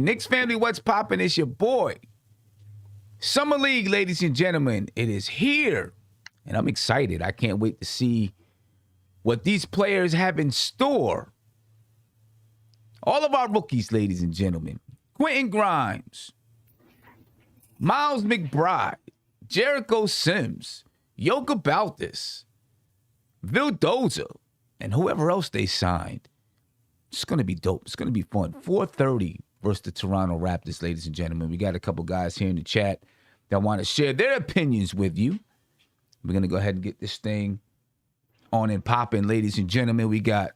Knicks family, what's poppin'? It's your boy. Summer League, ladies and gentlemen, it is here. And I'm excited. I can't wait to see what these players have in store. All of our rookies, ladies and gentlemen. Quentin Grimes, Myles Mcbride, Jericho Sims, Jokubaitis, Vildoza, and whoever else they signed. It's going to be dope. It's going to be fun. 4:30 versus the Toronto Raptors, ladies and gentlemen. We got a couple guys here in the chat that want to share their opinions with you. We're going to go ahead and get this thing on and popping, ladies and gentlemen. We got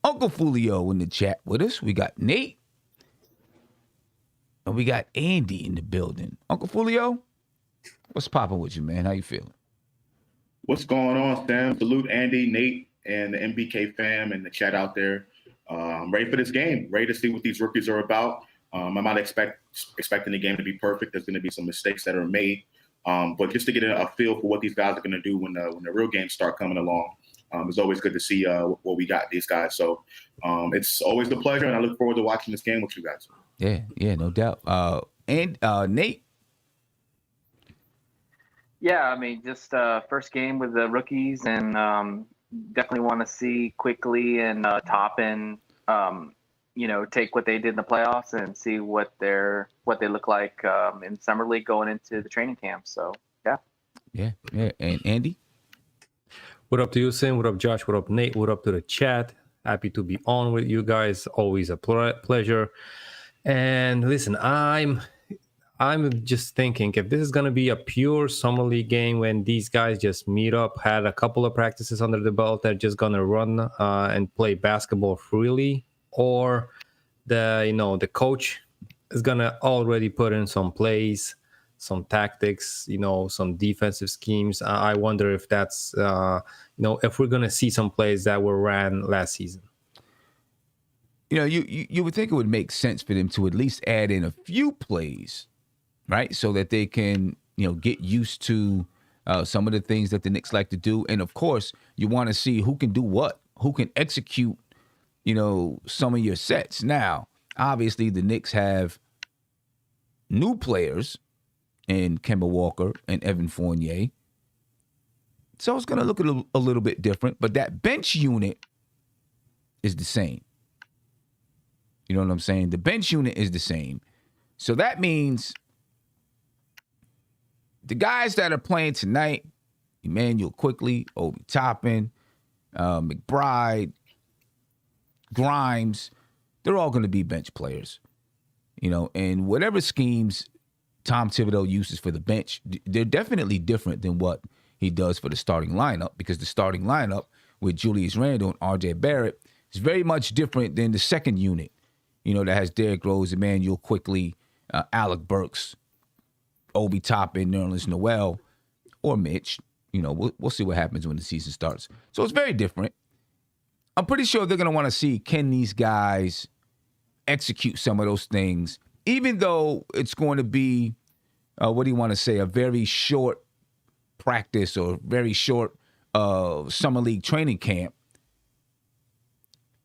Uncle Fulio in the chat with us. We got Nate. And we got Andy in the building. Uncle Fulio, what's popping with you, man? How you feeling? What's going on, Sam? Salute Andy, Nate, and the MBK fam and the chat out there. I'm ready for this game. Ready to see what these rookies are about. I'm not expecting the game to be perfect. There's going to be some mistakes that are made. But just to get a feel for what these guys are going to do when the real games start coming along, it's always good to see what we got these guys. So it's always a pleasure, and I look forward to watching this game with you guys. Yeah, no doubt. And Nate? Yeah, I mean, just first game with the rookies, and definitely want to see Quickley and Toppin, take what they did in the playoffs and see what they look like in summer league going into the training camp. So yeah. And Andy, what up to you, Sim? What up, Josh? What up, Nate? What up to the chat? Happy to be on with you guys. Always a pleasure. And listen, I'm just thinking if this is going to be a pure summer league game when these guys just meet up, had a couple of practices under the belt, they're just going to run and play basketball freely, or the coach is going to already put in some plays, some tactics, some defensive schemes. I wonder if that's, if we're going to see some plays that were ran last season. You would think it would make sense for them to at least add in a few plays, right? So that they can, get used to some of the things that the Knicks like to do. And of course, you want to see who can do what, who can execute, some of your sets. Now, obviously, the Knicks have new players in Kemba Walker and Evan Fournier. So it's going to look a little bit different, but that bench unit is the same. You know what I'm saying? The bench unit is the same. So that means the guys that are playing tonight, Emmanuel Quickley, Obi Toppin, McBride, Grimes, they're all going to be bench players. And whatever schemes Tom Thibodeau uses for the bench, they're definitely different than what he does for the starting lineup, because the starting lineup with Julius Randle and R.J. Barrett is very much different than the second unit, that has Derrick Rose, Emmanuel Quickley, Alec Burks, Obi Toppin, Nerlens Noel, or Mitch. We'll see what happens when the season starts. So it's very different. I'm pretty sure they're going to want to see, can these guys execute some of those things, even though it's going to be, a very short practice or very short summer league training camp.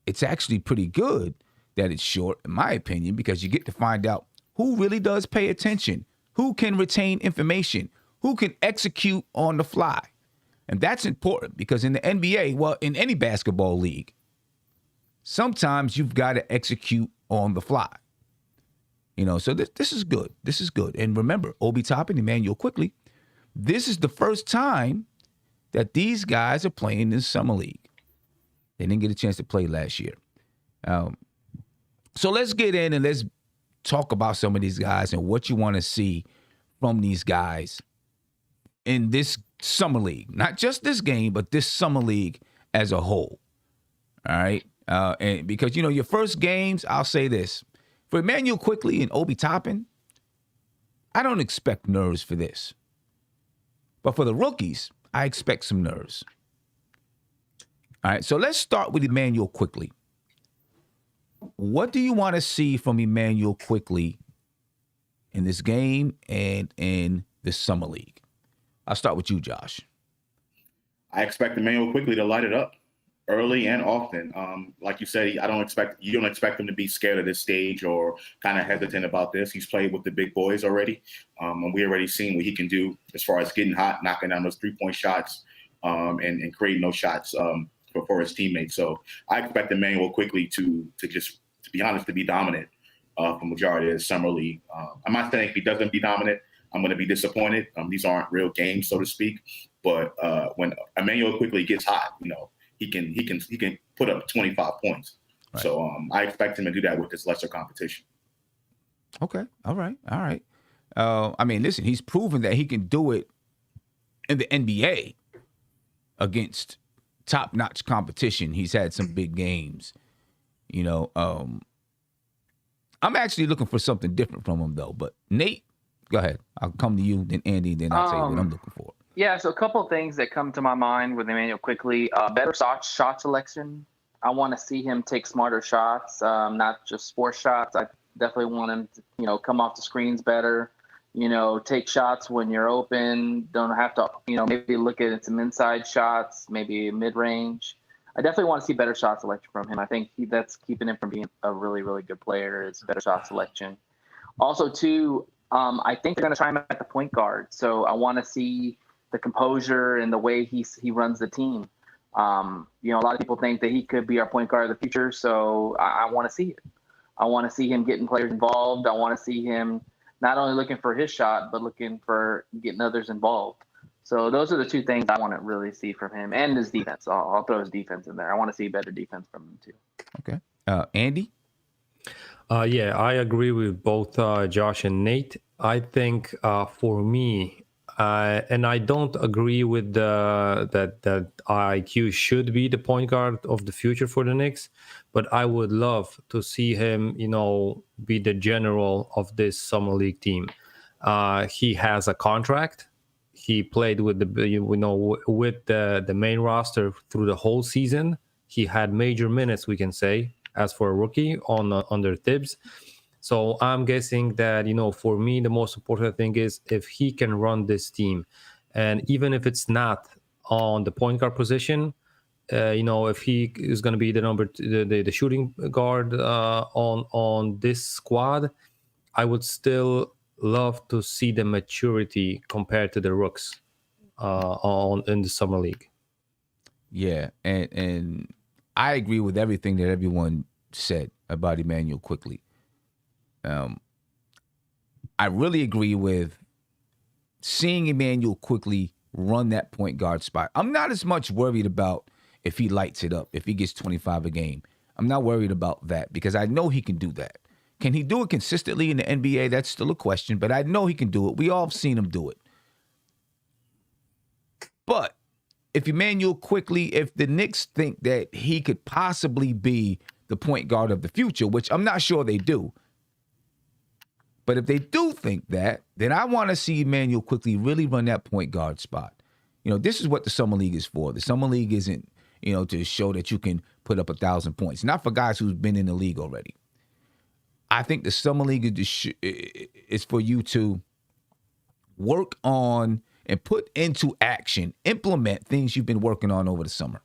It's actually pretty good that it's short, in my opinion, because you get to find out who really does pay attention, who can retain information, who can execute on the fly. And that's important because in the NBA, well, in any basketball league, sometimes you've got to execute on the fly. So this is good. This is good. And remember, Obi Toppin, Emmanuel Quickley, this is the first time that these guys are playing in summer league. They didn't get a chance to play last year. So let's get in and let's talk about some of these guys and what you want to see from these guys in this summer league. Not just this game, but this summer league as a whole. All right? And because, your first games, I'll say this. For Emmanuel Quickley and Obi Toppin, I don't expect nerves for this. But for the rookies, I expect some nerves. All right, so let's start with Emmanuel Quickley. What do you want to see from Emmanuel Quickley in this game and in the summer league? I'll start with you, Josh. I expect Emmanuel Quickley to light it up. early and often. Like you said, you don't expect him to be scared of this stage or kind of hesitant about this. He's played with the big boys already, and we already seen what he can do as far as getting hot, knocking down those 3-point shots, and creating those shots for his teammates. So I expect Emmanuel Quickley to be honest, to be dominant for majority of the summer league. I'm not saying if he doesn't be dominant, I'm going to be disappointed. These aren't real games, so to speak. But when Emmanuel Quickley gets hot, he can put up 25 points. Right. So I expect him to do that with this lesser competition. Okay. All right. I mean, listen, he's proven that he can do it in the NBA against top-notch competition. He's had some big games. I'm actually looking for something different from him, though. But Nate, go ahead. I'll come to you, then Andy, then I'll tell you what I'm looking for. Yeah, so a couple of things that come to my mind with Emmanuel Quickley. Better shot selection. I want to see him take smarter shots, not just force shots. I definitely want him to, come off the screens better. Take shots when you're open. Don't have to, maybe look at some inside shots, maybe mid-range. I definitely want to see better shot selection from him. I think that's keeping him from being a really, really good player is better shot selection. Also, too, I think they're going to try him at the point guard. So I want to see the composure and the way he runs the team. A lot of people think that he could be our point guard of the future. So I want to see it. I want to see him getting players involved. I want to see him not only looking for his shot, but looking for getting others involved. So those are the two things I want to really see from him and his defense. I'll throw his defense in there. I want to see better defense from him too. Okay. Andy? Yeah, I agree with both Josh and Nate. I think for me, and I don't agree with that IQ should be the point guard of the future for the Knicks, but I would love to see him, be the general of this summer league team. He has a contract. He played with the main roster through the whole season. He had major minutes, we can say, as for a rookie under Tibbs. So I'm guessing that, for me, the most important thing is if he can run this team. And even if it's not on the point guard position, if he is going to be the shooting guard on this squad, I would still love to see the maturity compared to the rooks in the summer league. Yeah, and I agree with everything that everyone said about Emmanuel Quickley. I really agree with seeing Emmanuel Quickley run that point guard spot. I'm not as much worried about if he lights it up, if he gets 25 a game. I'm not worried about that because I know he can do that. Can he do it consistently in the NBA? That's still a question, but I know he can do it. We all have seen him do it. But if Emmanuel Quickley, if the Knicks think that he could possibly be the point guard of the future, which I'm not sure they do, but if they do think that, then I want to see Emmanuel Quickley really run that point guard spot. This is what the Summer League is for. The Summer League isn't, to show that you can put up 1,000 points. Not for guys who've been in the league already. I think the Summer League is for you to work on and put into action, implement things you've been working on over the summer.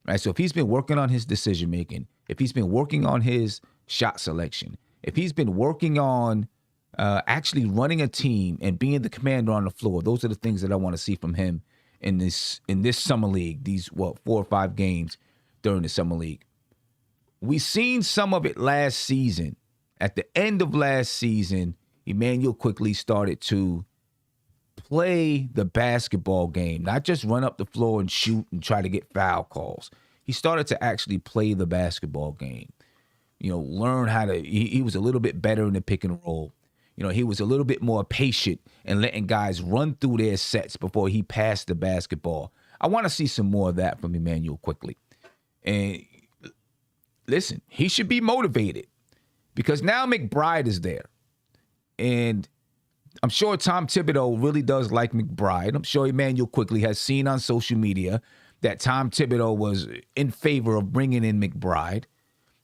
Right? So if he's been working on his decision-making, if he's been working on his shot selection, if he's been working on actually running a team and being the commander on the floor, those are the things that I want to see from him in this summer league, these 4 or 5 games during the summer league. We seen some of it last season. At the end of last season, Emmanuel Quickley started to play the basketball game, not just run up the floor and shoot and try to get foul calls. He started to actually play the basketball game. Learn how to, he was a little bit better in the pick and roll. He was a little bit more patient and letting guys run through their sets before he passed the basketball. I want to see some more of that from Emmanuel Quickley. And listen, he should be motivated because now McBride is there. And I'm sure Tom Thibodeau really does like McBride. I'm sure Emmanuel Quickley has seen on social media that Tom Thibodeau was in favor of bringing in McBride.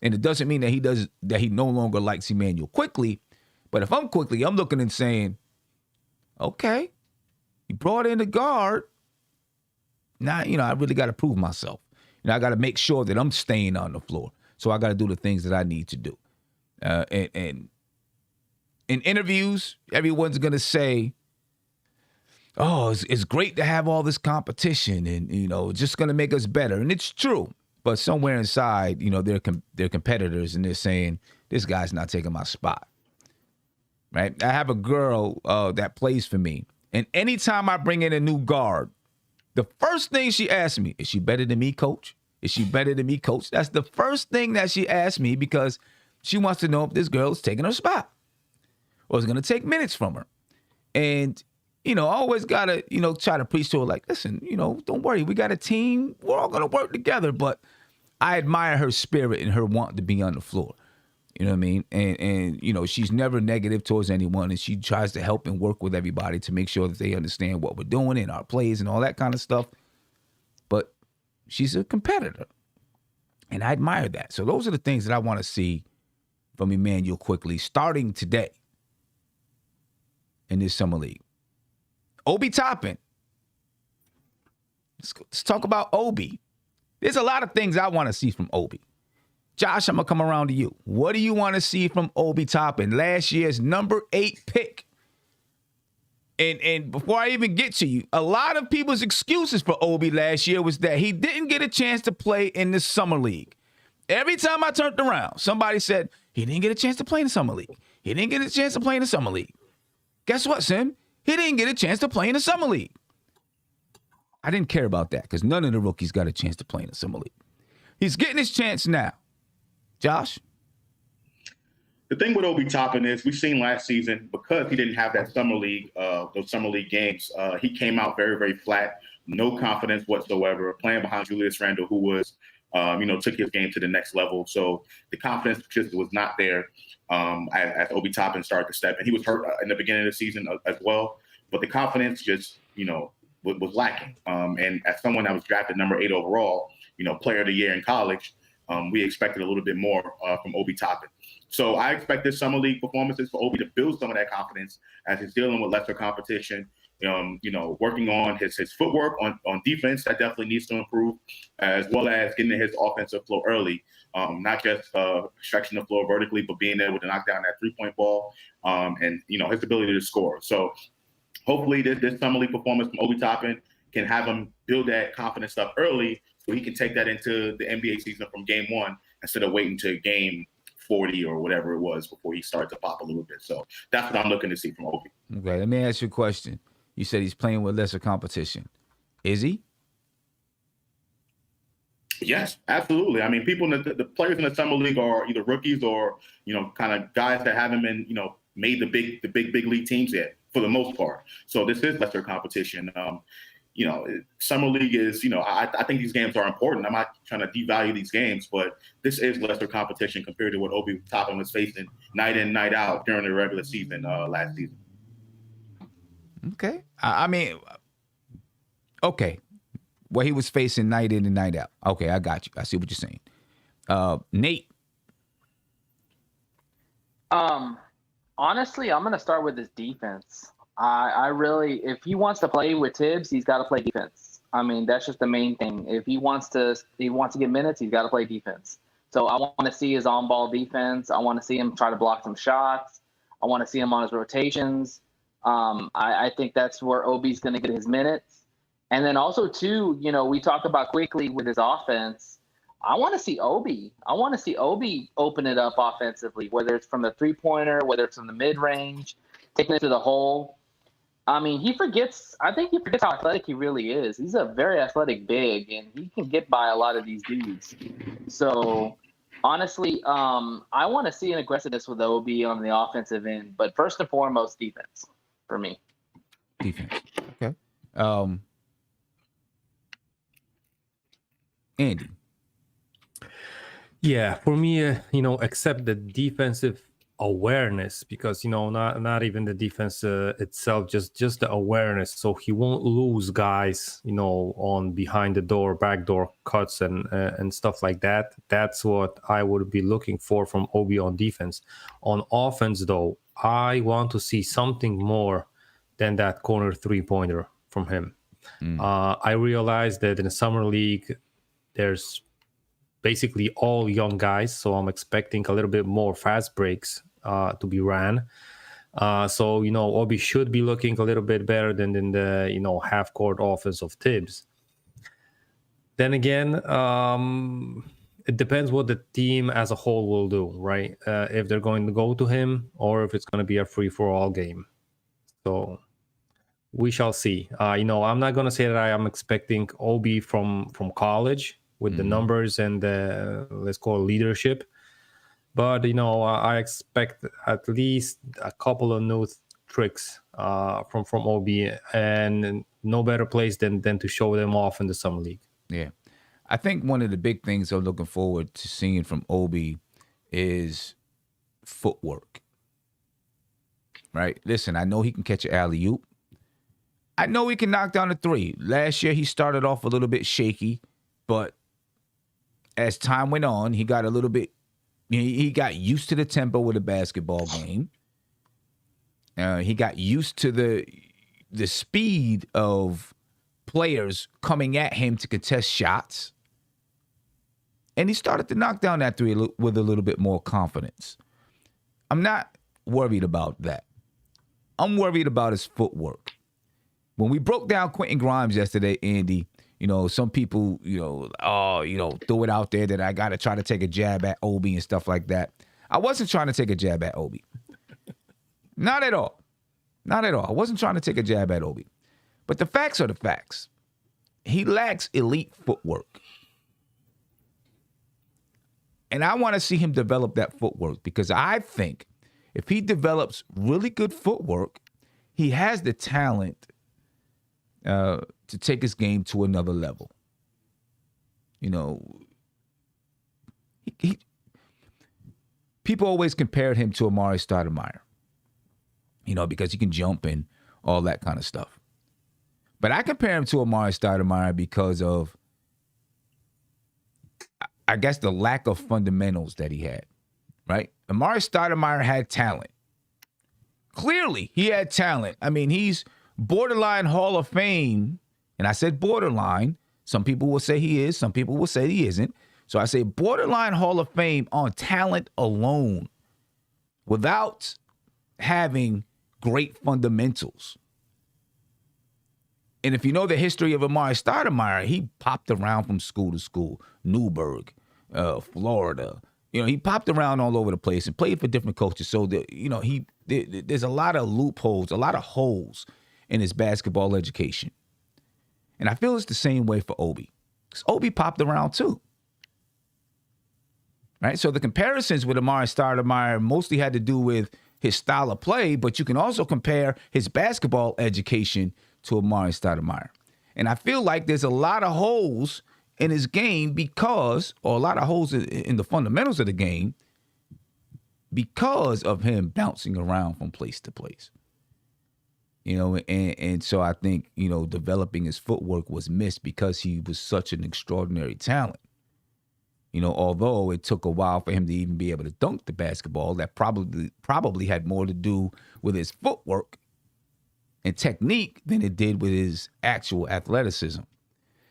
And it doesn't mean that he no longer likes Emmanuel Quickley. But if I'm Quickley, I'm looking and saying, okay, you brought in a guard. Now, I really got to prove myself. I got to make sure that I'm staying on the floor. So I got to do the things that I need to do. And in interviews, everyone's going to say, oh, it's great to have all this competition and, it's just going to make us better. And it's true. But somewhere inside, they're competitors and they're saying, this guy's not taking my spot. Right? I have a girl that plays for me. And anytime I bring in a new guard, the first thing she asks me, is she better than me, coach? Is she better than me, coach? That's the first thing that she asks me because she wants to know if this girl is taking her spot or is going to take minutes from her. And, I always got to, try to preach to her like, listen, don't worry. We got a team. We're all going to work together. But I admire her spirit and her want to be on the floor. You know what I mean? And she's never negative towards anyone. And she tries to help and work with everybody to make sure that they understand what we're doing and our plays and all that kind of stuff. But she's a competitor. And I admire that. So those are the things that I want to see from Immanuel Quickley starting today in this summer league. Obi Toppin. Let's talk about Obi. There's a lot of things I want to see from Obi. Josh, I'm going to come around to you. What do you want to see from Obi Toppin? Last year's number 8 pick. And before I even get to you, a lot of people's excuses for Obi last year was that he didn't get a chance to play in the summer league. Every time I turned around, somebody said, he didn't get a chance to play in the summer league. He didn't get a chance to play in the summer league. Guess what, Sim? He didn't get a chance to play in the summer league. I didn't care about that because none of the rookies got a chance to play in the summer league. He's getting his chance now. Josh? The thing with Obi Toppin is we've seen last season, because he didn't have that summer league, those summer league games, he came out very, very flat, no confidence whatsoever, playing behind Julius Randle, who was, took his game to the next level. So the confidence just was not there as Obi Toppin started to step in. He was hurt in the beginning of the season as well, but the confidence just, was lacking. And as someone that was drafted number 8 overall, player of the year in college, we expected a little bit more from Obi Toppin. So I expect this summer league performances for Obi to build some of that confidence as he's dealing with lesser competition, working on his footwork on defense. That definitely needs to improve, as well as getting to his offensive flow early, not just stretching the floor vertically, but being able to knock down that 3-point ball and, his ability to score. So hopefully this summer league performance from Obi Toppin can have him build that confidence up early so he can take that into the NBA season from game 1 instead of waiting to game 40 or whatever it was before he started to pop a little bit. So that's what I'm looking to see from Obi. Okay, let me ask you a question. You said he's playing with lesser competition. Is he? Yes, absolutely. I mean, people, the players in the summer league are either rookies or, kind of guys that haven't been, made the big league teams yet for the most part. So this is lesser competition. Summer league is, I think these games are important. I'm not trying to devalue these games, but this is lesser competition compared to what Obi Toppin was facing night in, night out during the regular season last season. Okay. I mean, okay. What he was facing night in and night out. Okay, I got you. I see what you're saying. Nate. Honestly, I'm going to start with his defense. I really, if he wants to play with Tibbs, he's got to play defense. I mean, that's just the main thing. If he wants to get minutes, he's got to play defense. So I want to see his on-ball defense. I want to see him try to block some shots. I want to see him on his rotations. I think that's where Obi's going to get his minutes. And then also, too, we talked about Quickley with his offense. I want to see Obi. I want to see Obi open it up offensively, whether it's from the three-pointer, whether it's from the mid-range, taking it to the hole. I mean, I think he forgets how athletic he really is. He's a very athletic big, and he can get by a lot of these dudes. So, honestly, I want to see an aggressiveness with Obi on the offensive end, but first and foremost, defense for me. Defense. Okay. Andy. Yeah, for me, except the defensive awareness, because not even the defense itself, just the awareness, so he won't lose guys on behind the door, backdoor cuts and stuff like that. That's what I would be looking for from Obi on defense. On offense, though, I want to see something more than that corner 3-pointer from him. I realized that in the summer league there's basically all young guys, so I'm expecting a little bit more fast breaks to be ran. So, Obi should be looking a little bit better than in the, half-court offense of Tibbs. Then again, it depends what the team as a whole will do, right? If they're going to go to him or if it's going to be a free-for-all game. So we shall see. I'm not going to say that I am expecting Obi from college with the numbers and the, let's call it, leadership. But, I expect at least a couple of new tricks from Obi, and no better place than to show them off in the Summer League. Yeah. I think one of the big things I'm looking forward to seeing from Obi is footwork. Right? Listen, I know he can catch an alley-oop. I know he can knock down a three. Last year, he started off a little bit shaky, but as time went on, he got a little bit, he got used to the tempo of the basketball game. He got used to the speed of players coming at him to contest shots. And he started to knock down that three with a little bit more confidence. I'm not worried about that. I'm worried about his footwork. When we broke down Quentin Grimes yesterday, Andy, some people, threw it out there that I got to try to take a jab at Obi and stuff like that. I wasn't trying to take a jab at Obi. Not at all. Not at all. I wasn't trying to take a jab at Obi. But the facts are the facts. He lacks elite footwork. And I want to see him develop that footwork because I think if he develops really good footwork, he has the talent to take his game to another level. People always compared him to Amar'e Stoudemire, because he can jump and all that kind of stuff. But I compare him to Amar'e Stoudemire because of, I guess, the lack of fundamentals that he had, right? Amar'e Stoudemire had talent. Clearly, he had talent. I mean, he's borderline Hall of Fame, and I said borderline. Some people will say he is. Some people will say he isn't. So I say borderline Hall of Fame on talent alone without having great fundamentals. And if you know the history of Amar'e Stoudemire, he popped around from school to school, Newburgh, Florida. He popped around all over the place and played for different coaches. So, there's a lot of loopholes, a lot of holes in his basketball education. And I feel it's the same way for Obi. Because Obi popped around too. Right? So the comparisons with Amar'e Stoudemire mostly had to do with his style of play, but you can also compare his basketball education to Amar'e Stoudemire. And I feel like there's a lot of holes in his game or a lot of holes in the fundamentals of the game because of him bouncing around from place to place. And so I think, developing his footwork was missed because he was such an extraordinary talent. Although it took a while for him to even be able to dunk the basketball, that probably had more to do with his footwork and technique than it did with his actual athleticism.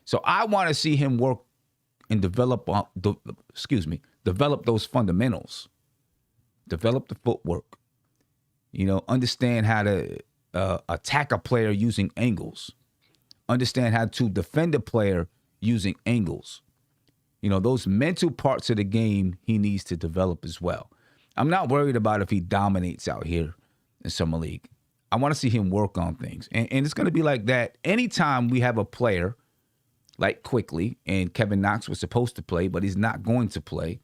So I want to see him work and develop those fundamentals, develop the footwork, understand how to attack a player using angles, understand how to defend a player using angles. Those mental parts of the game he needs to develop as well. I'm not worried about if he dominates out here in Summer League. I want to see him work on things. And it's going to be like that anytime we have a player like Quickley, and Kevin Knox was supposed to play, but he's not going to play.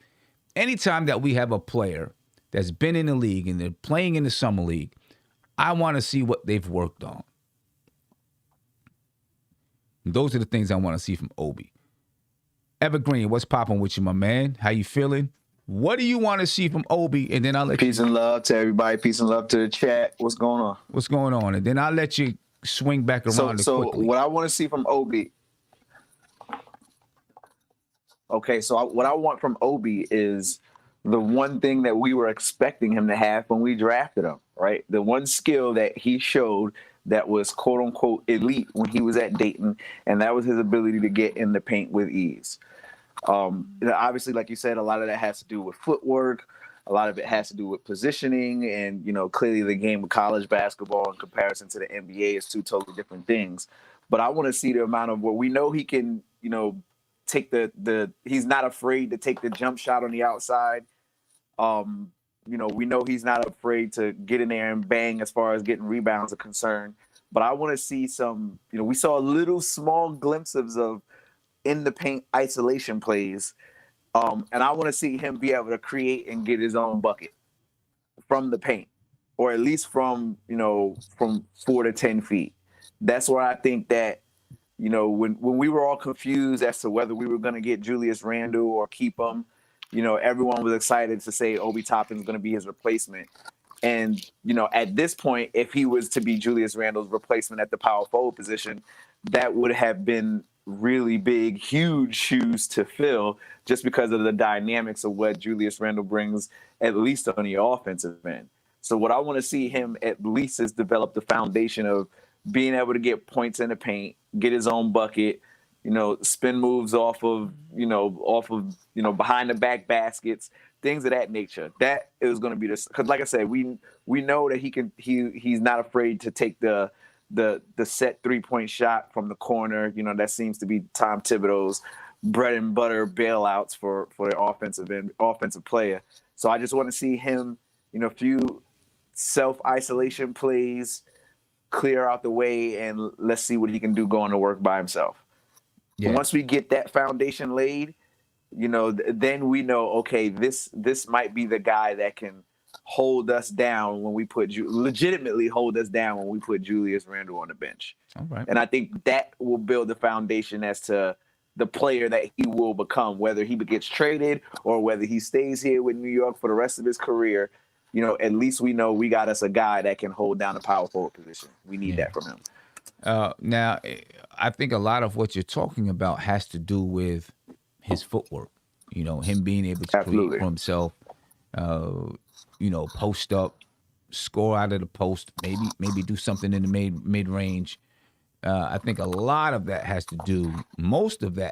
Anytime that we have a player that's been in the league and they're playing in the Summer League, I want to see what they've worked on. And those are the things I want to see from Obi. Evergreen, what's popping with you, my man? How you feeling? What do you want to see from Obi? And then I'll let Peace and love to everybody. Peace and love to the chat. What's going on? What's going on? And then I'll let you swing back around to So Quickley. what I want to see from Obi. Okay, so what I want from Obi is the one thing that we were expecting him to have when we drafted him, right? The one skill that he showed that was quote-unquote elite when he was at Dayton, and that was his ability to get in the paint with ease. Obviously, like you said, a lot of that has to do with footwork. A lot of it has to do with positioning, and clearly the game of college basketball in comparison to the NBA is two totally different things. But I want to see the amount of what we know he can, take he's not afraid to take the jump shot on the outside. We know he's not afraid to get in there and bang as far as getting rebounds are concerned. But I want to see some, we saw little small glimpses of in the paint isolation plays. And I want to see him be able to create and get his own bucket from the paint, or at least from 4 to 10 feet. That's where I think that, when we were all confused as to whether we were going to get Julius Randle or keep him, everyone was excited to say Obi Toppin is going to be his replacement. And, at this point, if he was to be Julius Randle's replacement at the power forward position, that would have been really big, huge shoes to fill, just because of the dynamics of what Julius Randle brings, at least on the offensive end. So what I want to see him at least is develop the foundation of being able to get points in the paint, get his own bucket, spin moves off of behind the back baskets, things of that nature. That is going to be this, because like I said, we know that he's not afraid to take the set 3-point shot from the corner. That seems to be Tom Thibodeau's bread and butter bailouts for the offensive player. So I just want to see him, a few self-isolation plays, clear out the way, and let's see what he can do going to work by himself. Yeah. Once we get that foundation laid, then we know, okay, this might be the guy that can hold us down when we legitimately hold us down when we put Julius Randle on the bench. All right. And I think that will build the foundation as to the player that he will become, whether he gets traded or whether he stays here with New York for the rest of his career. At least we know we got us a guy that can hold down the power forward position. We need that from him. Now, I think a lot of what you're talking about has to do with his footwork. Him being able to create for himself. Post up, score out of the post, maybe do something in the mid range. I think most of that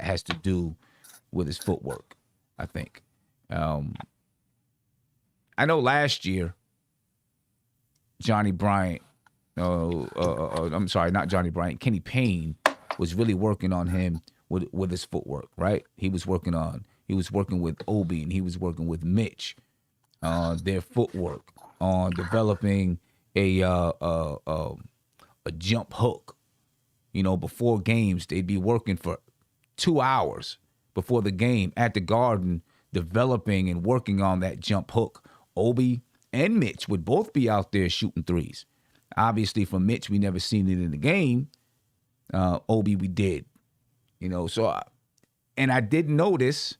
has to do with his footwork. I think. I know last year, Johnny Bryant. I'm sorry, not Johnny Bryant. Kenny Payne was really working on him with his footwork. Right, he was working with Obi, and he was working with Mitch. Their footwork, on developing a jump hook. Before games, they'd be working for 2 hours before the game at the Garden, developing and working on that jump hook. Obi and Mitch would both be out there shooting threes. Obviously, from Mitch, we never seen it in the game. Obi, we did. And I did notice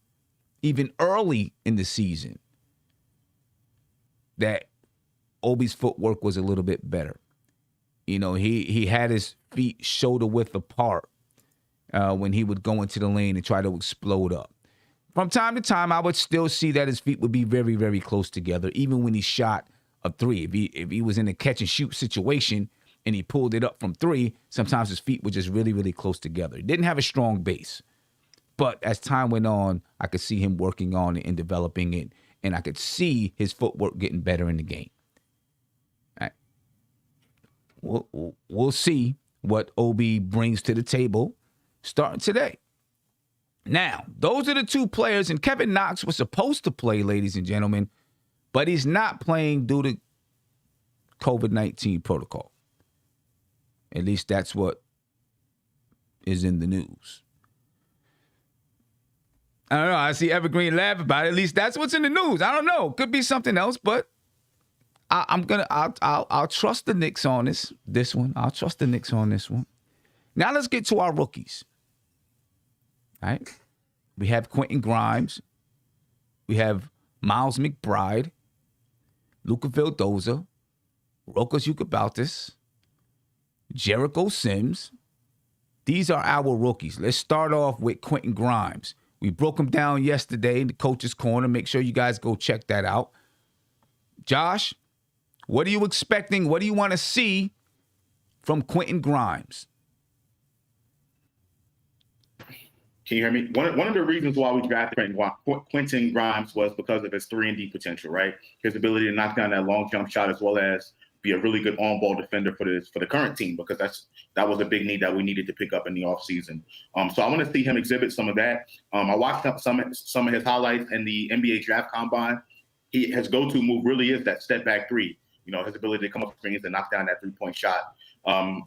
even early in the season that Obi's footwork was a little bit better. He had his feet shoulder width apart when he would go into the lane and try to explode up. From time to time, I would still see that his feet would be very, very close together, even when he shot a three. If he was in a catch and shoot situation and he pulled it up from three, sometimes his feet were just really, really close together. He didn't have a strong base. But as time went on, I could see him working on it and developing it, and I could see his footwork getting better in the game. All right. We'll see what Obi brings to the table starting today. Now, those are the two players, and Kevin Knox was supposed to play, ladies and gentlemen, but he's not playing due to COVID-19 protocol. At least that's what is in the news. I don't know. I see Evergreen laugh about it. At least that's what's in the news. I don't know. Could be something else, but I'll trust the Knicks on this one. I'll trust the Knicks on this one. Now let's get to our rookies. All right. We have Quentin Grimes. We have Myles McBride, Luca Vildoza, Rokas Jokubaitis, Jericho Sims. These are our rookies. Let's start off with Quentin Grimes. We broke him down yesterday in the Coach's Corner. Make sure you guys go check that out. Josh, what are you expecting? What do you want to see from Quentin Grimes? Can you hear me? One of the reasons why we drafted Quentin Grimes was because of his 3-and-D potential, right? His ability to knock down that long jump shot, as well as be a really good on-ball defender for the current team, because that was a big need that we needed to pick up in the offseason. So I want to see him exhibit some of that. I watched some of his highlights in the NBA draft combine. His go-to move really is that step back three. You know, his ability to come up screens and knock down that 3-point shot.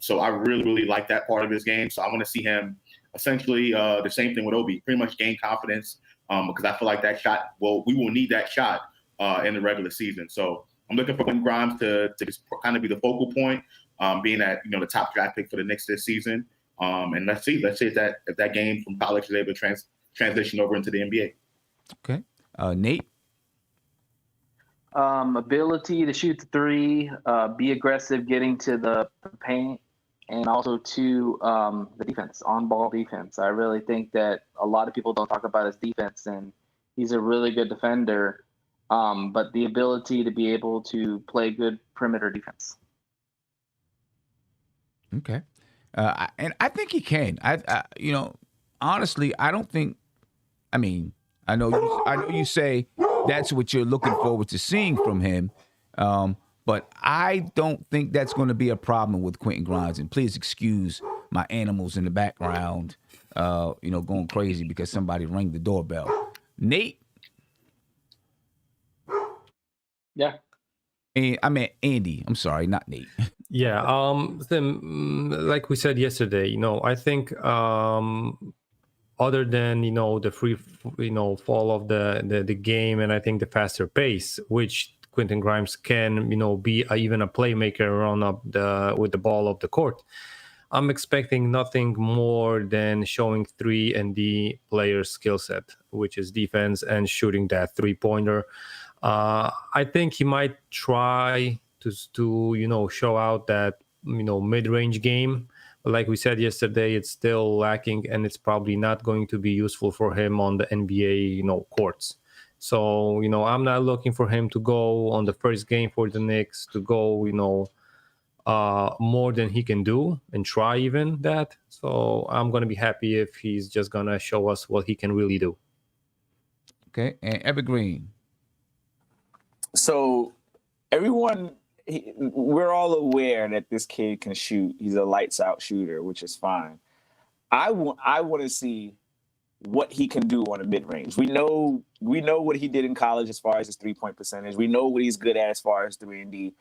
So I really, really like that part of his game. So I want to see him essentially the same thing with Obi, pretty much gain confidence, because I feel like that shot, we will need that shot in the regular season. So I'm looking for Quentin Grimes to kind of be the focal point, being that, you know, the top draft pick for the Knicks this season. And let's see if that game from college is able to transition over into the NBA. Okay. Nate? Ability to shoot the three, be aggressive getting to the paint, and also to the defense, on-ball defense. I really think that a lot of people don't talk about his defense, and he's a really good defender, but the ability to be able to play good perimeter defense. Okay. And I think he can. Honestly, I don't think. I mean, I know you say that's what you're looking forward to seeing from him, but I don't think that's going to be a problem with Quentin Grimes. And please excuse my animals in the background, going crazy because somebody rang the doorbell. Nate. Yeah. And I meant Andy. I'm sorry, not Nate. Yeah. Like we said yesterday, I think other than the free fall of the game, and I think the faster pace, which Quentin Grimes can be even a playmaker run up with the ball up the court, I'm expecting nothing more than showing 3-and-D players' skill set, which is defense and shooting that 3-pointer. I think he might try to show out that mid-range game. But like we said yesterday, it's still lacking, and it's probably not going to be useful for him on the NBA courts. So I'm not looking for him to go on the first game for the Knicks to go more than he can do and try even that. So I'm gonna be happy if he's just gonna show us what he can really do. Okay, and Evergreen. So we're all aware that this kid can shoot. He's a lights out shooter, which is fine. I want to see what he can do on a mid range. We know what he did in college as far as his 3-point percentage. We know what he's good at as far as 3-and-D.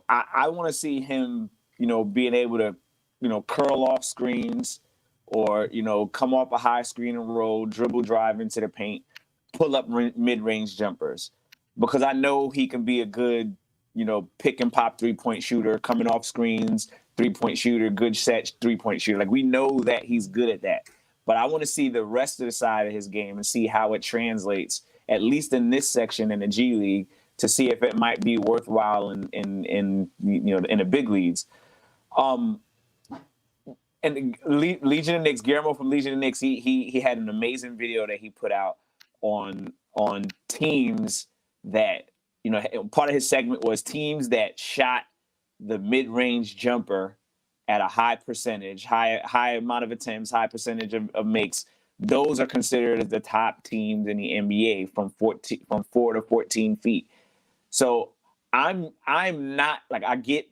I want to see him, being able to, curl off screens or, come off a high screen and roll, dribble drive into the paint, pull up mid range jumpers, because I know he can be a good, pick and pop 3-point shooter, coming off screens, 3-point shooter, good set 3-point shooter. Like, we know that he's good at that. But I want to see the rest of the side of his game and see how it translates, at least in this section in the G League, to see if it might be worthwhile in the big leagues. And Legion of Knicks, Guillermo from Legion of Knicks, he had an amazing video that he put out on teams that, part of his segment was teams that shot the mid-range jumper at a high percentage, high amount of attempts, high percentage of makes. Those are considered as the top teams in the NBA from 4 to 14 feet. So I'm not, like, I get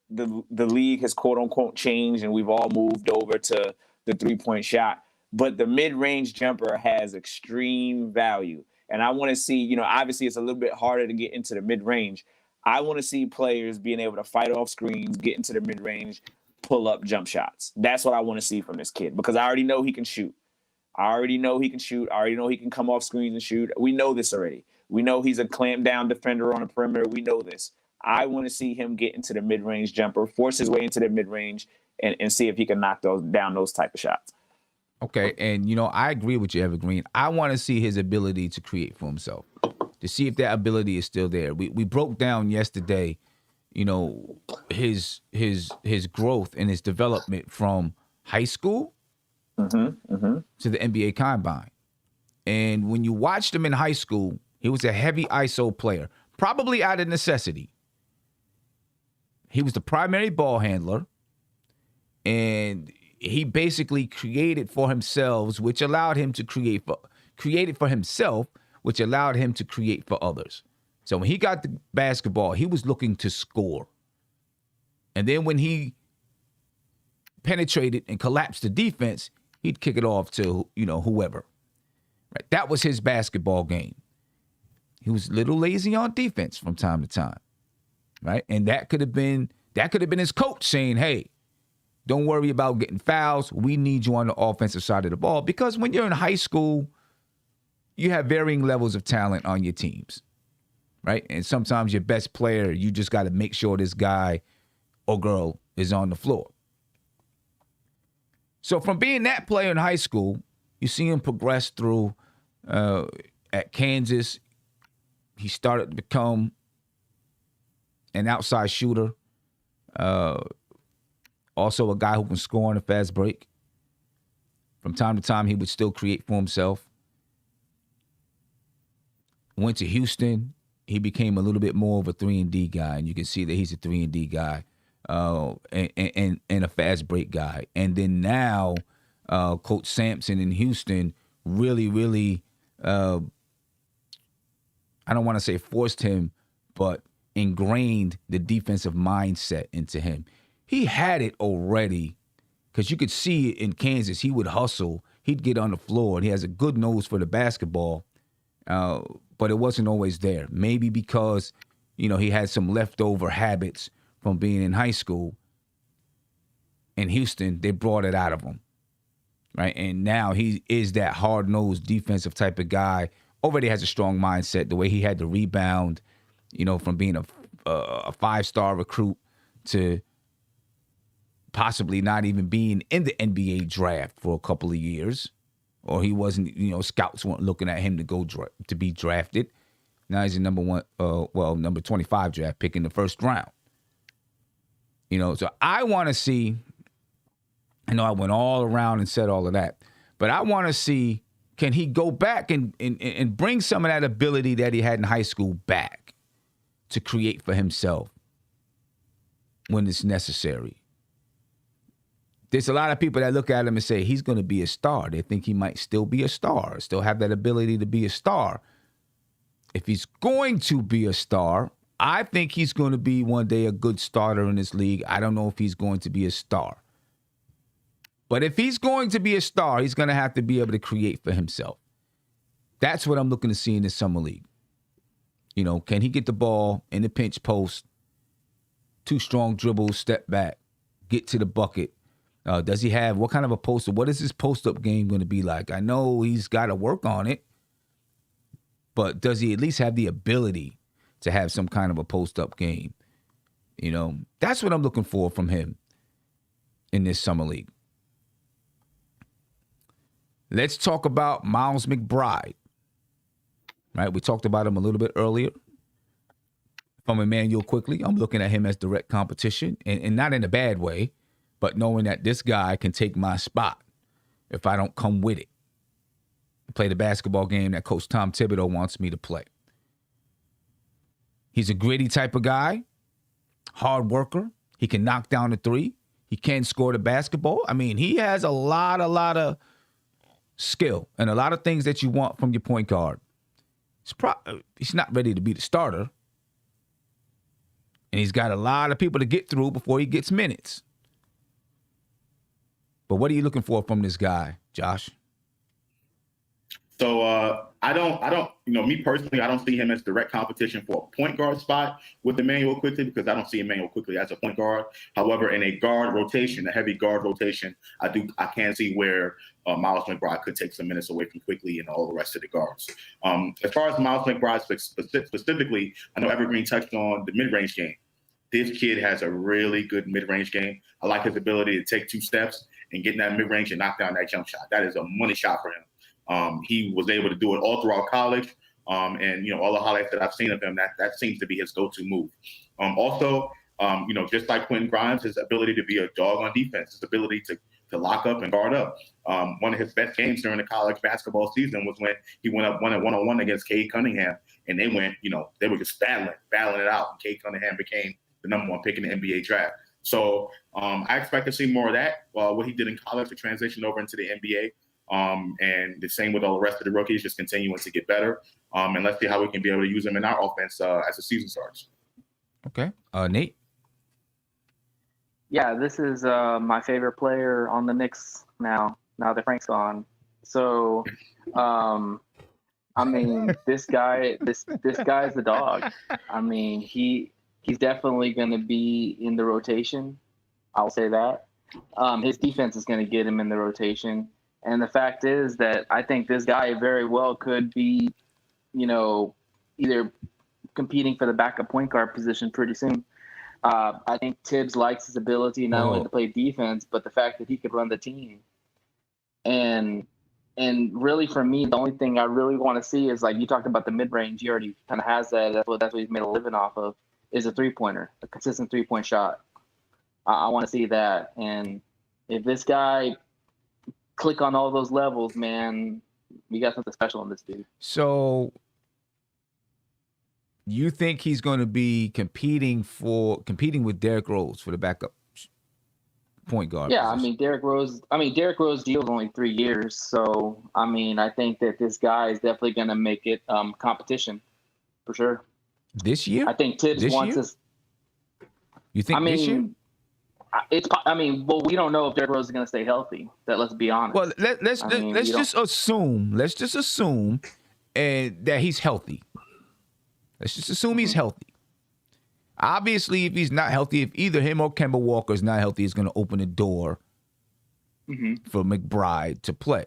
the league has quote unquote changed and we've all moved over to the 3-point shot, but the mid-range jumper has extreme value. And I want to see, obviously it's a little bit harder to get into the mid-range. I want to see players being able to fight off screens, get into the mid-range, pull up jump shots. That's what I want to see from this kid, because I already know he can shoot. I already know he can come off screens and shoot. We know this already. We know he's a clamp down defender on the perimeter. We know this. I want to see him get into the mid-range jumper, force his way into the mid-range, and see if he can knock down those type of shots. Okay, and I agree with you, Evergreen. I want to see his ability to create for himself, to see if that ability is still there. We broke down yesterday, his growth and his development from high school to the NBA Combine. And when you watched him in high school, he was a heavy ISO player, probably out of necessity. He was the primary ball handler, and he basically created for himself, which allowed him to created for himself, which allowed him to create for others. So when he got the basketball, he was looking to score. And then when he penetrated and collapsed the defense, he'd kick it off to, whoever. Right? That was his basketball game. He was a little lazy on defense from time to time. Right? And that could have been his coach saying, hey, don't worry about getting fouls. We need you on the offensive side of the ball. Because when you're in high school, you have varying levels of talent on your teams. Right? And sometimes your best player, you just got to make sure this guy or girl is on the floor. So from being that player in high school, you see him progress through at Kansas. He started to become an outside shooter. Also a guy who can score on a fast break. From time to time, he would still create for himself. Went to Houston. He became a little bit more of a 3-and-D guy, and you can see that he's a 3-and-D guy. And a fast break guy. And then now, Coach Sampson in Houston really, I don't want to say forced him, but ingrained the defensive mindset into him. He had it already because you could see it in Kansas. He would hustle. He'd get on the floor, and he has a good nose for the basketball, but it wasn't always there. Maybe because, he had some leftover habits from being in high school. In Houston, they brought it out of him, right? And now he is that hard-nosed defensive type of guy. Already has a strong mindset. The way he had to rebound, from being a five-star recruit to possibly not even being in the NBA draft for a couple of years, or he wasn't. Scouts weren't looking at him to go to be drafted. Now he's a number 25 draft pick in the first round. So I want to see, I know I went all around and said all of that, but I want to see, can he go back and bring some of that ability that he had in high school back to create for himself when it's necessary? There's a lot of people that look at him and say he's going to be a star. They think he might still be a star, still have that ability to be a star. If he's going to be a star, I think he's going to be one day a good starter in this league. I don't know if he's going to be a star. But if he's going to be a star, he's going to have to be able to create for himself. That's what I'm looking to see in this summer league. Can he get the ball in the pinch post, 2 strong dribbles, step back, get to the bucket? Does he have, what kind of a poster? What is his post-up game going to be like? I know he's got to work on it, but does he at least have the ability to have some kind of a post-up game? That's what I'm looking for from him in this summer league. Let's talk about Myles Mcbride. Right, we talked about him a little bit earlier. From Emmanuel Quickley, I'm looking at him as direct competition, and not in a bad way, but knowing that this guy can take my spot if I don't come with it. Play the basketball game that Coach Tom Thibodeau wants me to play. He's a gritty type of guy, hard worker. He can knock down the three. He can score the basketball. I mean, he has a lot of skill and a lot of things that you want from your point guard. He's not ready to be the starter. And he's got a lot of people to get through before he gets minutes. But what are you looking for from this guy, Josh? So I don't, me personally, I don't see him as direct competition for a point guard spot with Emmanuel Quickley, because I don't see Emmanuel Quickley as a point guard. However, in a guard rotation, a heavy guard rotation, I can see where Myles Mcbride could take some minutes away from Quickley and all the rest of the guards. As far as Myles Mcbride specifically, I know Evergreen touched on the mid-range game. This kid has a really good mid-range game. I like his ability to take 2 steps and get in that mid-range and knock down that jump shot. That is a money shot for him. He was able to do it all throughout college. And, all the highlights that I've seen of him, that seems to be his go-to move. Also, just like Quentin Grimes, his ability to be a dog on defense, his ability to lock up and guard up. One of his best games during the college basketball season was when he went up 1-on-1 against Cade Cunningham. And they went, they were just battling it out. And Cade Cunningham became the number 1 pick in the NBA draft. So I expect to see more of that. What he did in college to transition over into the NBA. And the same with all the rest of the rookies, just continuing to get better. And let's see how we can be able to use them in our offense as the season starts. Okay. Nate? Yeah, this is my favorite player on the Knicks now that Frank's gone. So, I mean, this guy's the dog. I mean, he's definitely going to be in the rotation. I'll say that. His defense is going to get him in the rotation. And the fact is that I think this guy very well could be, either competing for the backup point guard position pretty soon. I think Tibbs likes his ability not only to play defense, but the fact that he could run the team. And really, for me, the only thing I really want to see is, like you talked about the mid-range. He already kind of has that. That's what he's made a living off of, is a three-pointer, a consistent three-point shot. I want to see that. And if this guy click on all those levels, man, we got something special in this dude. So you think he's going to be competing with Derrick Rose for the backup point guard? Yeah, position? Derrick Rose deal is only 3 years, so I think that this guy is definitely going to make it competition for sure. This year? I think Tibbs wants us. You think this year? Well, we don't know if Derrick Rose is going to stay healthy. Let's be honest. Well, let's just assume that he's healthy. Let's just assume he's healthy. Obviously, if he's not healthy, if either him or Kemba Walker is not healthy, it's going to open the door for McBride to play.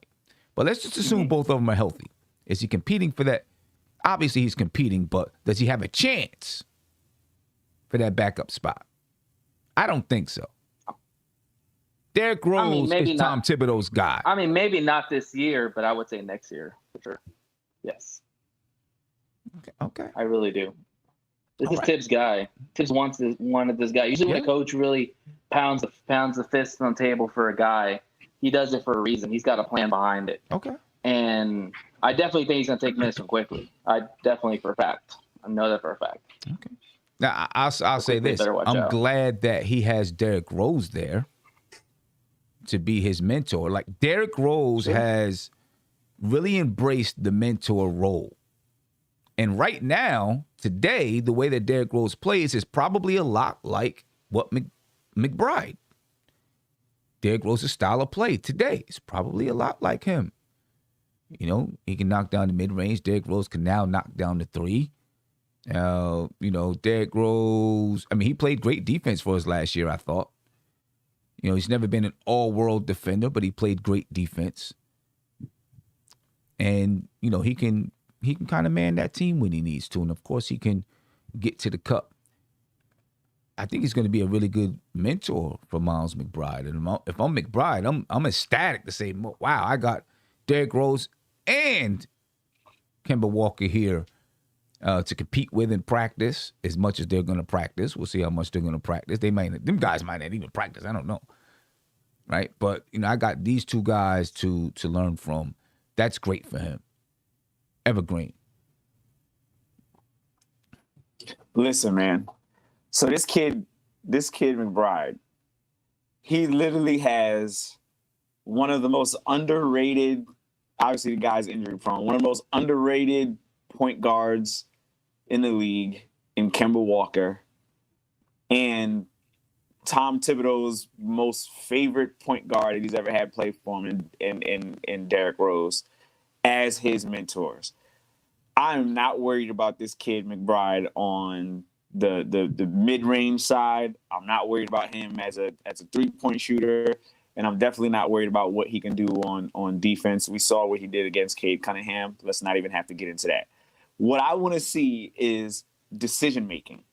But let's just assume both of them are healthy. Is he competing for that? Obviously, he's competing, but does he have a chance for that backup spot? I don't think so. Derrick Rose is Tom Thibodeau's guy. Maybe not this year, but I would say next year for sure. Yes. Okay. I really do. This is Tibbs' guy. Tibbs wanted this guy. Usually when a coach really pounds the fist on the table for a guy, he does it for a reason. He's got a plan behind it. Okay. And I definitely think he's going to take minutes from Quickley. I definitely for a fact. I know that for a fact. Okay. Now, I'll say this. I'm glad that he has Derrick Rose there to be his mentor. Like, Derrick Rose has really embraced the mentor role. And right now, today, the way that Derrick Rose plays is probably a lot like what McBride. Derrick Rose's style of play today is probably a lot like him. He can knock down the mid-range. Derrick Rose can now knock down the three. Derrick Rose, he played great defense for us last year, I thought. He's never been an all-world defender, but he played great defense. And, he can kind of man that team when he needs to. And, of course, he can get to the cup. I think he's going to be a really good mentor for Myles Mcbride. And if I'm McBride, I'm ecstatic to say, wow, I got Derrick Rose and Kemba Walker here to compete with in practice as much as they're going to practice. We'll see how much they're going to practice. Them guys might not even practice. I don't know. Right? But, I got these two guys to learn from. That's great for him. Evergreen. Listen, man. So this kid McBride, he literally has one of the most underrated, obviously the guy's injury prone, one of the most underrated point guards in the league in Kemba Walker, and Tom Thibodeau's most favorite point guard that he's ever had play for him in Derrick Rose as his mentors. I'm not worried about this kid McBride on the mid-range side. I'm not worried about him as a three-point shooter, and I'm definitely not worried about what he can do on defense. We saw what he did against Cade Cunningham. Let's not even have to get into that. What I want to see is decision-making.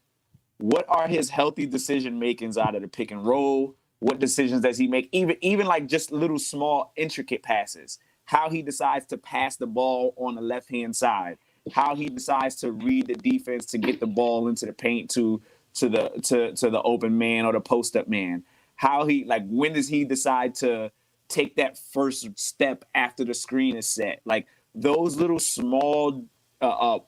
What are his healthy decision-makings out of the pick and roll? What decisions does he make? Even like just little small intricate passes. How he decides to pass the ball on the left-hand side. How he decides to read the defense to get the ball into the paint to the open man or the post-up man. How he, like, when does he decide to take that first step after the screen is set? Like, those little small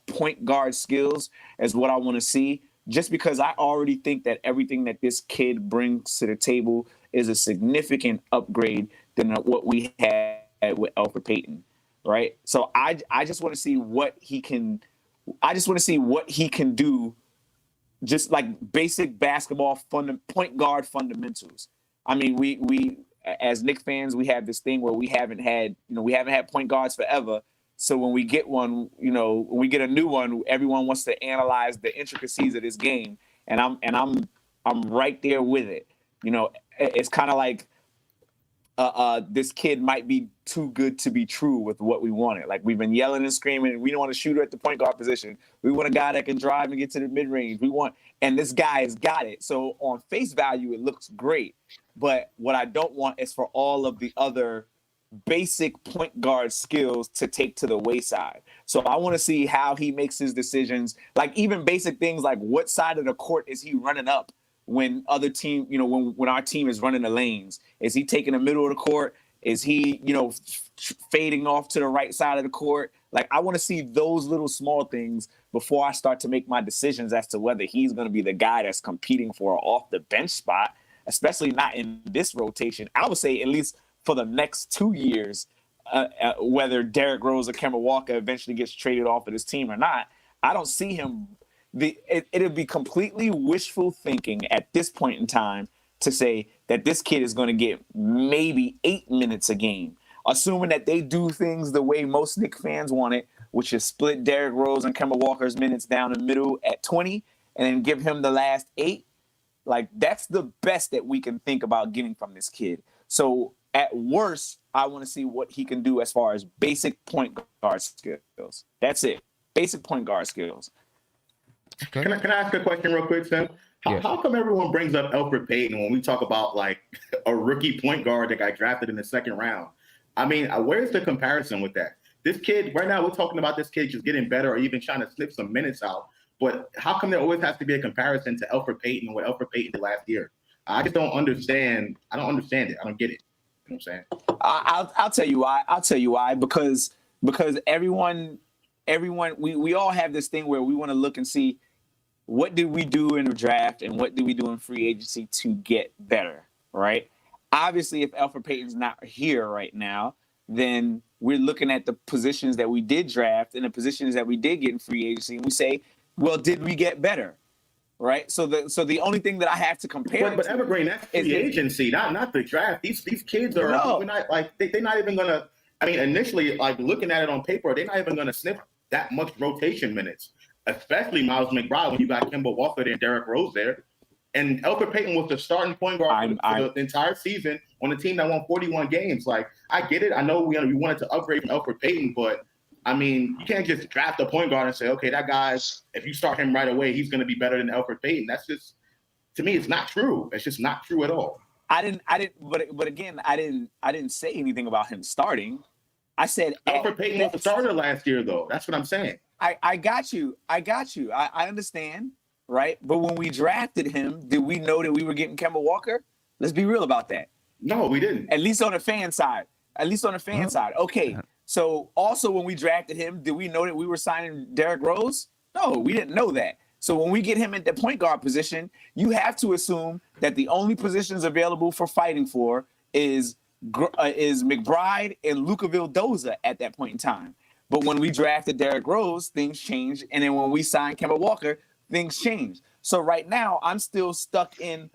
point guard skills is what I want to see. just because I already think that everything that this kid brings to the table is a significant upgrade than what we had with Elfrid Payton, right? So I just want to see what he can. I just want to see what he can do, just like basic basketball point guard fundamentals. I mean, we as Knicks fans, we have this thing where we haven't had point guards forever. So when we get one, when we get a new one, everyone wants to analyze the intricacies of this game, and I'm right there with it. It's kind of like this kid might be too good to be true with what we wanted. Like, we've been yelling and screaming. We don't want a shooter at the point guard position. We want a guy that can drive and get to the mid range. And this guy has got it. So on face value, it looks great. But what I don't want is for all of the other basic point guard skills to take to the wayside. So I want to see how he makes his decisions, like even basic things like what side of the court is he running up when other team, when our team is running the lanes. Is he taking the middle of the court? Is he, fading off to the right side of the court? Like, I want to see those little small things before I start to make my decisions as to whether he's going to be the guy that's competing for an off the bench spot, especially not in this rotation. I would say at least for the next 2 years, whether Derrick Rose or Kemba Walker eventually gets traded off of this team or not, I don't see him. It'll be completely wishful thinking at this point in time to say that this kid is going to get maybe 8 minutes a game, assuming that they do things the way most Knicks fans want it, which is split Derrick Rose and Kemba Walker's minutes down the middle at 20 and then give him the last 8. Like, that's the best that we can think about getting from this kid. So at worst, I want to see what he can do as far as basic point guard skills. That's it. Basic point guard skills. Okay. Can I ask a question real quick, Sam? How come everyone brings up Elfrid Payton when we talk about like a rookie point guard that got drafted in the second round? I mean, where's the comparison with that? This kid, right now we're talking about this kid just getting better or even trying to slip some minutes out. But how come there always has to be a comparison to Elfrid Payton and what Elfrid Payton did last year? I just don't understand. I don't understand it. I don't get it. You know what I'm saying? I'll tell you why. I'll tell you why. Because everyone, we all have this thing where we want to look and see what did we do in the draft and what did we do in free agency to get better, right? Obviously, if Elfrid Payton's not here right now, then we're looking at the positions that we did draft and the positions that we did get in free agency, and we say, well, did we get better? Right. So the only thing that I have to compare, but Evergreen, that's free agency, not the draft. These kids are we're not like they're not even gonna. I mean, initially, like looking at it on paper, they're not even gonna sniff that much rotation minutes, especially Myles Mcbride when you got Kemba Walker there and Derrick Rose there, and Elfrid Payton was the starting point guard for the entire season on a team that won 41 games. Like, I get it. I know we wanted to upgrade from Elfrid Payton, but I mean, you can't just draft a point guard and say, okay, that guy's, if you start him right away, he's going to be better than Elfrid Payton. That's just, to me, it's not true. It's just not true at all. But again, I didn't say anything about him starting. I said Elfrid Payton was the starter last year, though. That's what I'm saying. I got you. I understand, right? But when we drafted him, did we know that we were getting Kemba Walker? Let's be real about that. No, we didn't. At least on the fan side. Side. Okay. So also when we drafted him, did we know that we were signing Derrick Rose? No, we didn't know that. So when we get him at the point guard position, you have to assume that the only positions available for fighting for is McBride and Luca Vildoza at that point in time. But when we drafted Derrick Rose, things changed. And then when we signed Kemba Walker, things changed. So right now, I'm still stuck in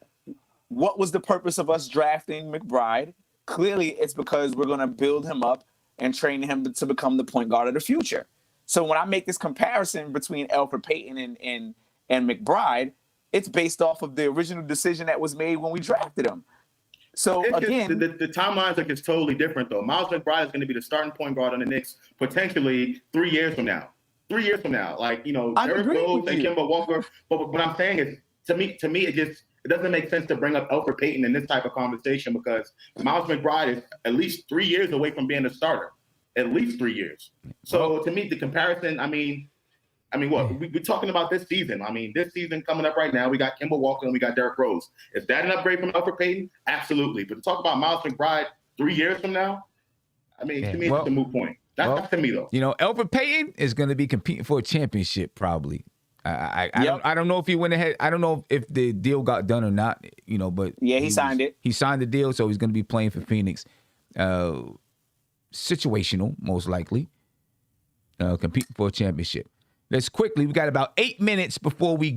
what was the purpose of us drafting McBride? Clearly, it's because we're going to build him up and train him to become the point guard of the future. So when I make this comparison between Elfrid Payton and McBride, it's based off of the original decision that was made when we drafted him. So again, the timelines are just totally different, though. Myles Mcbride is going to be the starting point guard on the Knicks potentially 3 years from now. 3 years from now, like Derrick Rose and Kemba Walker. But what I'm saying is, to me, it doesn't make sense to bring up Elfrid Payton in this type of conversation because Myles Mcbride is at least 3 years away from being a starter. At least 3 years. So to me, the comparison, I mean, what we're talking about this season. I mean, this season coming up right now, we got Kemba Walker and we got Derrick Rose. Is that an upgrade from Elfrid Payton? Absolutely. But to talk about Myles Mcbride 3 years from now, I mean, to me, it's a moot point. That's to me, though. Elfrid Payton is going to be competing for a championship probably. I don't know if he went ahead. I don't know if the deal got done or not. But Yeah, he signed it. He signed the deal, so he's going to be playing for Phoenix. Situational, most likely. Competing for a championship. Let's quickly. We got about 8 minutes before this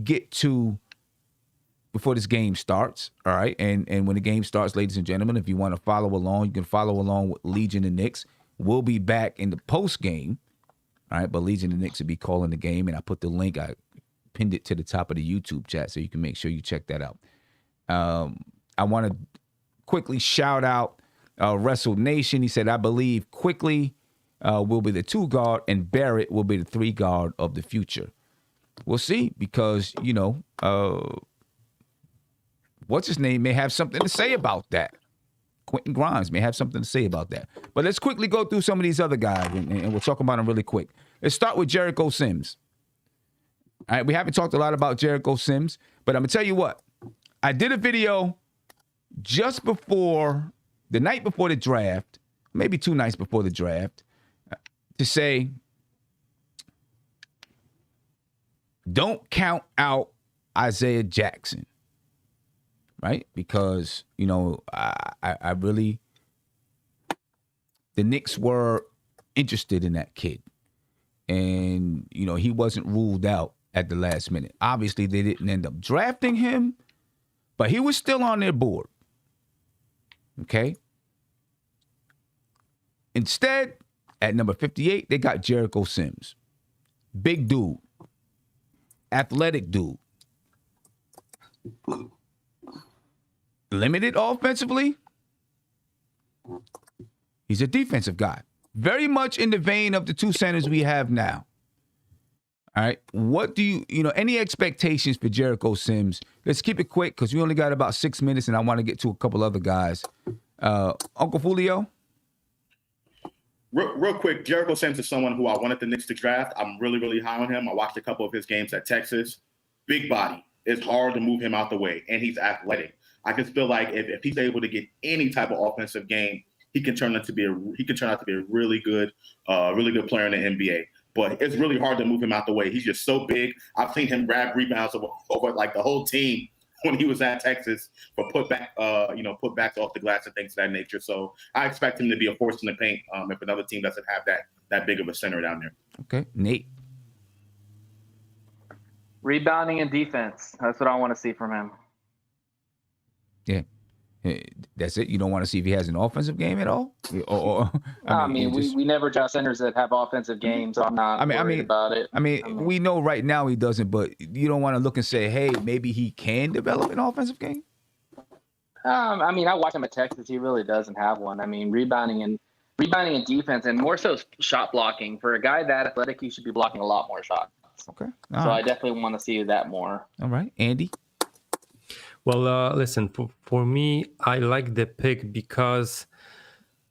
game starts. All right, and when the game starts, ladies and gentlemen, if you want to follow along, you can follow along with Legion and Knicks. We'll be back in the post game. All right, but Legion and Knicks will be calling the game, and I put the link. I pinned it to the top of the YouTube chat, so you can make sure you check that out. I want to quickly shout out Wrestle Nation. He said, I believe Quickley will be the 2 guard and Barrett will be the 3 guard of the future. We'll see, because, what's his name may have something to say about that. Quentin Grimes may have something to say about that. But let's quickly go through some of these other guys, and we'll talk about them really quick. Let's start with Jericho Sims. All right, we haven't talked a lot about Jericho Sims, but I'm going to tell you what. I did a video just before, the night before the draft, maybe 2 nights before the draft, to say, don't count out Isaiah Jackson. Right? Because, I really, the Knicks were interested in that kid. And, he wasn't ruled out at the last minute. Obviously, they didn't end up drafting him, but he was still on their board. Okay? Instead, at number 58, they got Jericho Sims. Big dude. Athletic dude. Limited offensively. He's a defensive guy. Very much in the vein of the 2 centers we have now. All right. What do you any expectations for Jericho Sims? Let's keep it quick because we only got about 6 minutes and I want to get to a couple other guys. Uncle Fulio? Real quick, Jericho Sims is someone who I wanted the Knicks to draft. I'm really, really high on him. I watched a couple of his games at Texas. Big body. It's hard to move him out the way, and he's athletic. I just feel like if he's able to get any type of offensive game, he can turn out to be a really good player in the NBA. But it's really hard to move him out the way. He's just so big. I've seen him grab rebounds over like the whole team when he was at Texas for putbacks off the glass and things of that nature. So I expect him to be a force in the paint if another team doesn't have that big of a center down there. Okay, Nate. Rebounding and defense. That's what I want to see from him. Yeah. That's it. You don't want to see if he has an offensive game at all. We never draft centers that have offensive games. So I'm not worried about it. We know right now he doesn't, but you don't want to look and say, hey, maybe he can develop an offensive game. I watched him at Texas. He really doesn't have one. Rebounding and defense, and more so shot blocking. For a guy that athletic, he should be blocking a lot more shots. Okay. So I definitely want to see that more. All right, Andy. Well, listen, for me, I like the pick because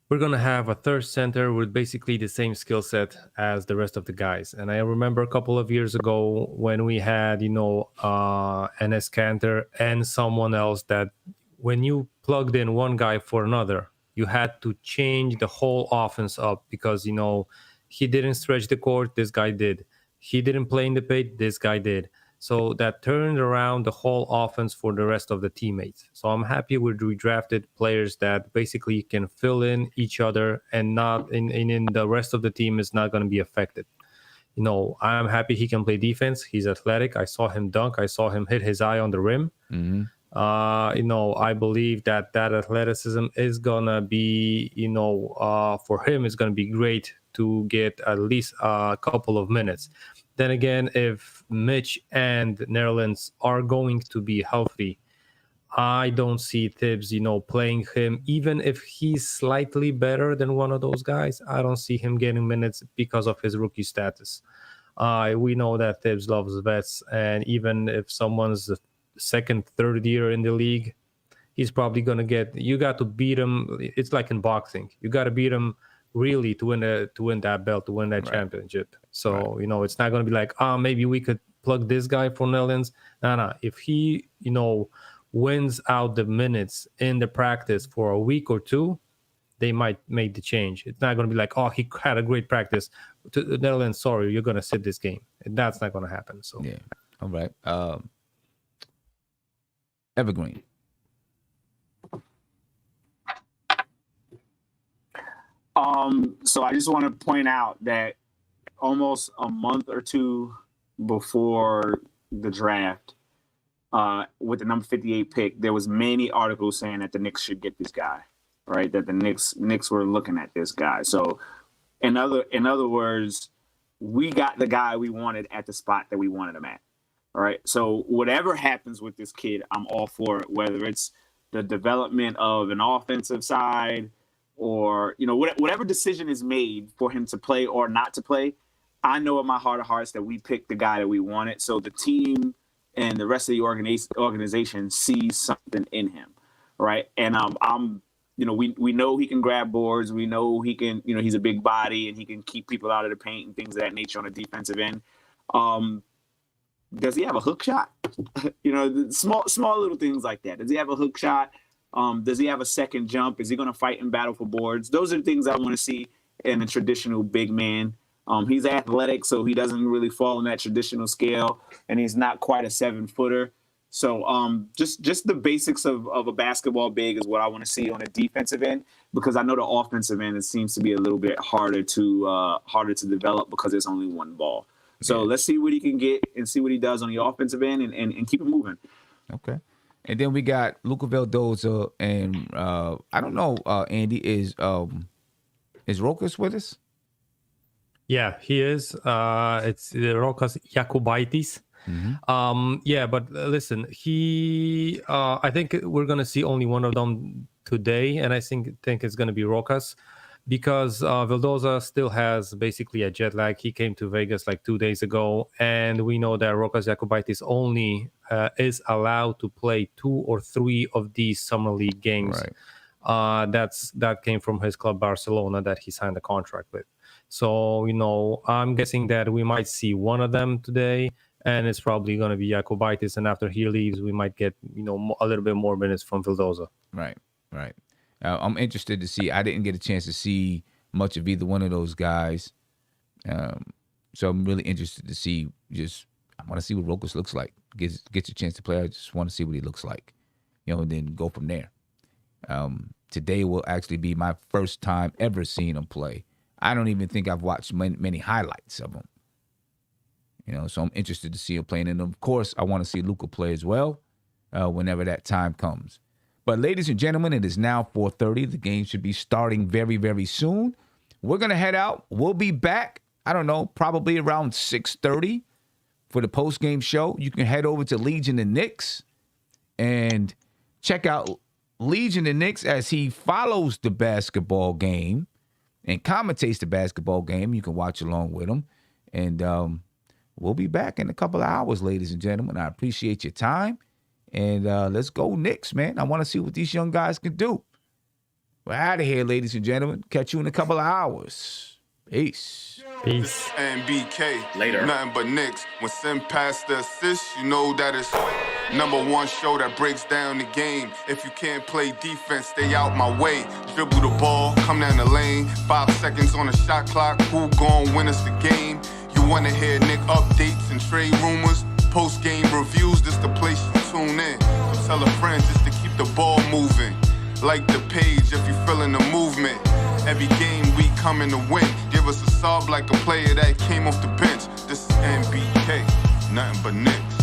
we're going to have a third center with basically the same skill set as the rest of the guys. And I remember a couple of years ago when we had, Enes Kanter and someone else that when you plugged in one guy for another, you had to change the whole offense up because, he didn't stretch the court, this guy did. He didn't play in the paint, this guy did. So that turned around the whole offense for the rest of the teammates. So I'm happy we drafted players that basically can fill in each other and not in the rest of the team is not going to be affected. I'm happy he can play defense. He's athletic. I saw him dunk. I saw him hit his eye on the rim. Mm-hmm. I believe that athleticism is going to be, for him, it's going to be great to get at least a couple of minutes. Then again, if Mitch and Nerlens are going to be healthy, I don't see Thibs, playing him. Even if he's slightly better than one of those guys, I don't see him getting minutes because of his rookie status. We know that Thibs loves vets, and even if someone's the second, third year in the league, he's probably going to you got to beat him. It's like in boxing. You got to beat him really to win that belt, to win that championship. So, it's not going to be like, maybe we could plug this guy for Nerlens. No. If he, wins out the minutes in the practice for a week or two, they might make the change. It's not going to be like, he had a great practice. Nerlens, sorry, you're going to sit this game. That's not going to happen. So, yeah. All right. Evergreen. So I just want to point out that almost a month or two before the draft, with the number 58 pick, there was many articles saying that the Knicks should get this guy, right? That the Knicks were looking at this guy. So in other words, we got the guy we wanted at the spot that we wanted him at. All right. So whatever happens with this kid, I'm all for it, whether it's the development of an offensive side or, whatever decision is made for him to play or not to play. I know in my heart of hearts that we picked the guy that we wanted. So the team and the rest of the organization sees something in him. Right. And we know he can grab boards. We know he can, he's a big body and he can keep people out of the paint and things of that nature on the defensive end. Does he have a hook shot? Small little things like that. Does he have a hook shot? Does he have a second jump? Is he going to fight and battle for boards? Those are the things I want to see in a traditional big man. He's athletic, so he doesn't really fall in that traditional scale, and he's not quite a 7-footer. So just the basics of a basketball big is what I want to see on the defensive end, because I know the offensive end, it seems to be a little bit harder to develop because there's only one ball. So let's see what he can get and see what he does on the offensive end and keep it moving. Okay. And then we got Luca Vildoza and I don't know, Andy, is Rokus with us? Yeah, he is. It's Rokas Jokubaitis. Mm-hmm. But listen, I think we're gonna see only one of them today, and I think it's gonna be Rokas, because Vildoza still has basically a jet lag. He came to Vegas like 2 days ago, and we know that Rokas Jokubaitis only is allowed to play 2 or 3 of these summer league games. Right. That came from his club Barcelona that he signed a contract with. So, I'm guessing that we might see one of them today, and it's probably going to be Jokubaitis. And after he leaves, we might get, a little bit more minutes from Vildoza. Right. I'm interested to see. I didn't get a chance to see much of either one of those guys. So I'm really interested to see. I want to see what Rokus looks like. Gets a chance to play. I just want to see what he looks like, and then go from there. Today will actually be my first time ever seeing him play. I don't even think I've watched many highlights of him. So I'm interested to see him playing. And of course, I want to see Luca play as well whenever that time comes. But ladies and gentlemen, it is now 4:30. The game should be starting very, very soon. We're going to head out. We'll be back, I don't know, probably around 6:30 for the post-game show. You can head over to Legion and Knicks and check out Legion and Knicks as he follows the basketball game and commentates the basketball game. You can watch along with him. And we'll be back in a couple of hours, ladies and gentlemen. I appreciate your time. And let's go Knicks, man. I want to see what these young guys can do. We're out of here, ladies and gentlemen. Catch you in a couple of hours. Peace. And BK. Later. Nothing but Knicks. When Sim passed the assist, you know that it's #1 show that breaks down the game. If you can't play defense, stay out my way. Dribble the ball, come down the lane. 5 seconds on the shot clock. Who gon' win us the game? You wanna hear Knick updates and trade rumors? Post-game reviews, this the place you tune in. So tell a friend just to keep the ball moving. Like the page if you feeling the movement. Every game we coming to win. Give us a sub like a player that came off the bench. This is NBK, nothing but Knicks.